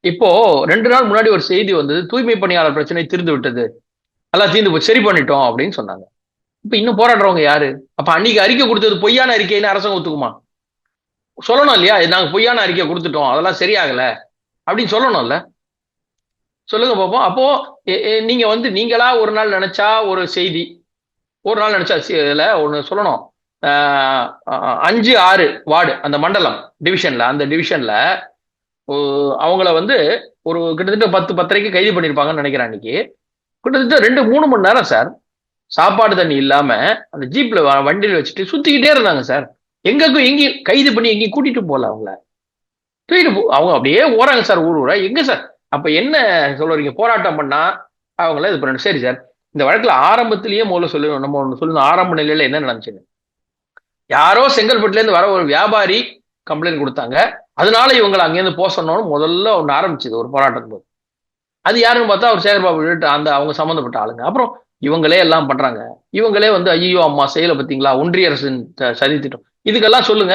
இப்போ 2 நாள் முன்னாடி ஒரு செய்தி வந்தது. தூய்மை பணியாளர் பிரச்சனை தீர்ந்து விட்டது. எல்லாம் தீர்ந்து போச்சு. சரி பண்ணிட்டோம் அப்படின்னு சொன்னாங்க. இப்ப இன்னும் போராடுறவங்க யாரு? அப்ப அன்னைக்கு அறிக்கை கொடுத்தது பொய்யான அறிக்கைன்னு அரசாங்கம் ஒத்துக்குமா? சொல்லணும் இல்லையா? நாங்க பொய்யான அறிக்கை கொடுத்துட்டோம். அதெல்லாம் சரியாகல அப்படின்னு சொல்லணும்ல. சொல்லுங்க பாப்போம். அப்போ நீங்க நீங்களா ஒரு நாள் நினைச்சா ஒரு செய்தி, ஒரு நாள் நினைச்சா இதுல ஒண்ணு சொல்லணும். 5, 6 வார்டு அந்த மண்டலம் டிவிஷன்ல அந்த டிவிஷன்ல அவங்கள ஒரு கிட்டத்தட்ட 10, 10:30க்கு கைது பண்ணிருப்பாங்கன்னு நினைக்கிறேன் அன்னைக்கு. கிட்டத்தட்ட 2, 3 மணி நேரம் சார். சாப்பாடு தண்ணி இல்லாம அந்த ஜீப்ல வண்டியில வச்சுட்டு சுத்திக்கிட்டே இருந்தாங்க சார். எங்கேயும் கைது பண்ணி எங்கேயும் கூட்டிட்டு போல அவங்கள. தூக்கிட்டு அவங்க அப்படியே ஓறாங்க சார் ஊர் ஊரா. எங்க சார்? அப்ப என்ன சொல்றீங்க? போராட்டம் பண்ணா அவங்கள இது பண்ணணும். சரி சார். இந்த வழக்குல ஆரம்பத்திலேயே முதல்ல சொல்லணும். நம்ம ஒண்ணு சொல்லணும். ஆரம்ப நிலையில என்ன நடந்துச்சுன்னு. யாரோ செங்கல்பட்டுல இருந்து வர ஒரு வியாபாரி கம்ப்ளைண்ட் கொடுத்தாங்க. அதனால இவங்களை அங்கேருந்து போக சொன்னோம்னு முதல்ல ஒண்ணு ஆரம்பிச்சது ஒரு போராட்டத்துக்கு போது. அது யாருன்னு பார்த்தா அவர் சேகர்பாபு அந்த அவங்க சம்மந்தப்பட்ட ஆளுங்க. அப்புறம் இவங்களே எல்லாம் பண்றாங்க. இவங்களே ஐயோ அம்மா செயலை பார்த்தீங்களா ஒன்றிய அரசின் சதி திட்டம் இதுக்கெல்லாம் சொல்லுங்க.